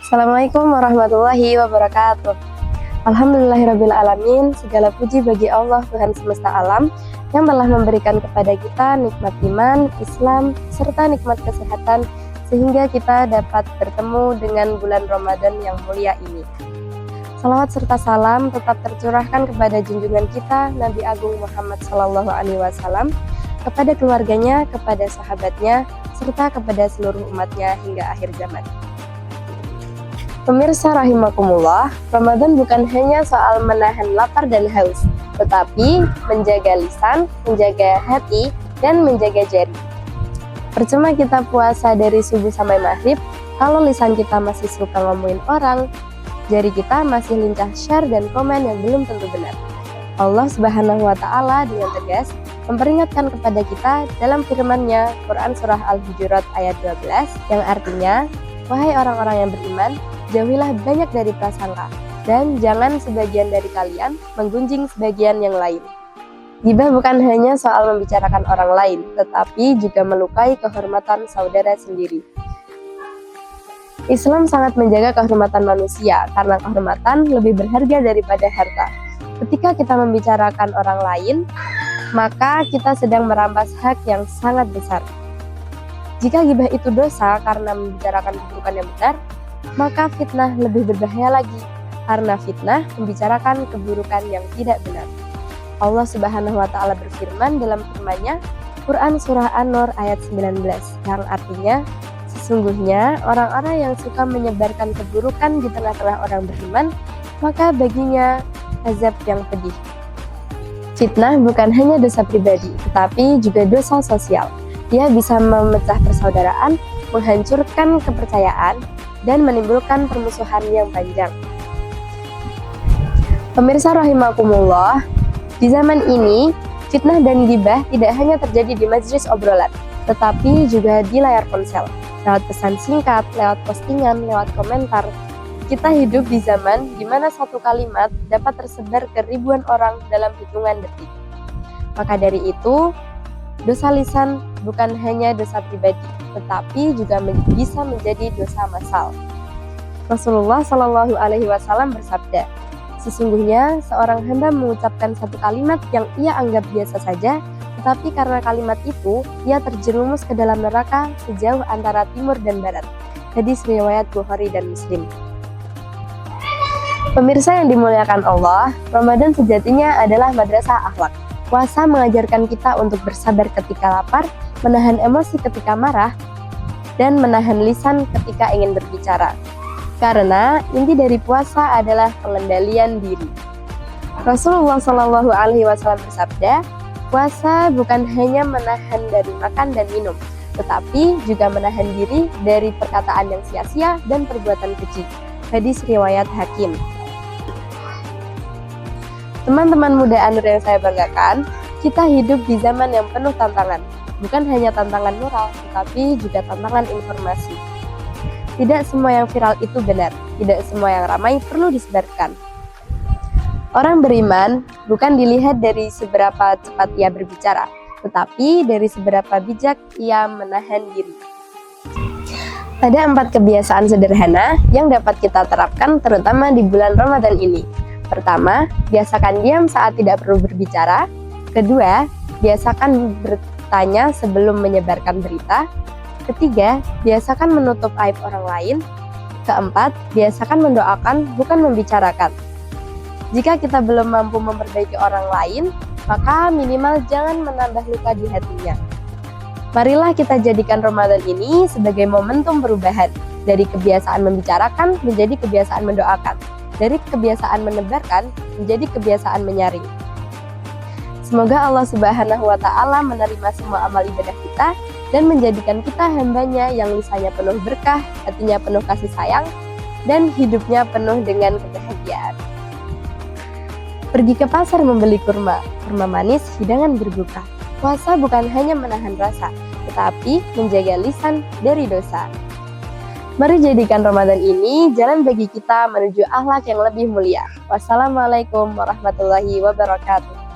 Assalamualaikum warahmatullahi wabarakatuh. Alhamdulillahirrabbilalamin. Segala puji bagi Allah Tuhan semesta alam yang telah memberikan kepada kita nikmat iman, Islam, serta nikmat kesehatan sehingga kita dapat bertemu dengan bulan Ramadan yang mulia ini. Salawat serta salam tetap tercurahkan kepada junjungan kita Nabi Agung Muhammad SAW, kepada keluarganya, kepada sahabatnya, serta kepada seluruh umatnya hingga akhir zaman. Pemirsa rahimakumullah, Ramadan bukan hanya soal menahan lapar dan haus, tetapi menjaga lisan, menjaga hati, dan menjaga jari. Percuma kita puasa dari subuh sampai maghrib, kalau lisan kita masih suka ngomongin orang, jari kita masih lincah share dan komen yang belum tentu benar. Allah Subhanahu wa Ta'ala dengan tegas memperingatkan kepada kita dalam firman-Nya Quran Surah Al-Hujurat ayat 12 yang artinya, wahai orang-orang yang beriman, jauhilah banyak dari prasangka, dan jangan sebagian dari kalian menggunjing sebagian yang lain. Ghibah bukan hanya soal membicarakan orang lain, tetapi juga melukai kehormatan saudara sendiri. Islam sangat menjaga kehormatan manusia, karena kehormatan lebih berharga daripada harta. Ketika kita membicarakan orang lain, maka kita sedang merampas hak yang sangat besar. Jika ghibah itu dosa karena membicarakan keburukan yang benar, maka fitnah lebih berbahaya lagi, karena fitnah membicarakan keburukan yang tidak benar. Allah Subhanahu wa Ta'ala berfirman dalam firman-Nya Quran Surah An-Nur ayat 19 yang artinya, sesungguhnya orang-orang yang suka menyebarkan keburukan di tengah-tengah orang beriman, maka baginya azab yang pedih. Fitnah bukan hanya dosa pribadi, tetapi juga dosa sosial. Dia bisa memecah persaudaraan, menghancurkan kepercayaan, dan menimbulkan permusuhan yang panjang. Pemirsa rahimakumullah, di zaman ini, fitnah dan ghibah tidak hanya terjadi di majelis obrolan, tetapi juga di layar ponsel, lewat pesan singkat, lewat postingan, lewat komentar. Kita hidup di zaman di mana satu kalimat dapat tersebar ke ribuan orang dalam hitungan detik. Maka dari itu, dosa lisan bukan hanya dosa pribadi, tetapi juga bisa menjadi dosa massal. Rasulullah Shallallahu Alaihi Wasallam bersabda, sesungguhnya seorang hamba mengucapkan satu kalimat yang ia anggap biasa saja, tetapi karena kalimat itu ia terjerumus ke dalam neraka sejauh antara timur dan barat. Hadis riwayat Bukhari dan Muslim. Pemirsa yang dimuliakan Allah, Ramadan sejatinya adalah madrasah akhlak. Puasa mengajarkan kita untuk bersabar ketika lapar, menahan emosi ketika marah, dan menahan lisan ketika ingin berbicara. Karena inti dari puasa adalah pengendalian diri. Rasulullah Shallallahu Alaihi Wasallam bersabda, puasa bukan hanya menahan dari makan dan minum, tetapi juga menahan diri dari perkataan yang sia-sia dan perbuatan keji. Hadis riwayat Hakim. Teman-teman muda An-Nur yang saya banggakan, kita hidup di zaman yang penuh tantangan. Bukan hanya tantangan moral, tetapi juga tantangan informasi. Tidak semua yang viral itu benar, tidak semua yang ramai perlu disebarkan. Orang beriman bukan dilihat dari seberapa cepat ia berbicara, tetapi dari seberapa bijak ia menahan diri. Ada 4 kebiasaan sederhana yang dapat kita terapkan terutama di bulan Ramadan ini. Pertama, biasakan diam saat tidak perlu berbicara. Kedua, biasakan bertanya sebelum menyebarkan berita. Ketiga, biasakan menutup aib orang lain. Keempat, biasakan mendoakan, bukan membicarakan. Jika kita belum mampu memperbaiki orang lain, maka minimal jangan menambah luka di hatinya. Marilah kita jadikan Ramadan ini sebagai momentum perubahan, dari kebiasaan membicarakan menjadi kebiasaan mendoakan, dari kebiasaan menebarkan menjadi kebiasaan menyaring. Semoga Allah Subhanahu wa Ta'ala menerima semua amal ibadah kita dan menjadikan kita hambanya yang lisannya penuh berkah, hatinya penuh kasih sayang, dan hidupnya penuh dengan kebahagiaan. Pergi ke pasar membeli kurma manis, hidangan berbuka. Puasa bukan hanya menahan rasa, tetapi menjaga lisan dari dosa. Mari jadikan Ramadan ini jalan bagi kita menuju akhlak yang lebih mulia. Wassalamualaikum warahmatullahi wabarakatuh.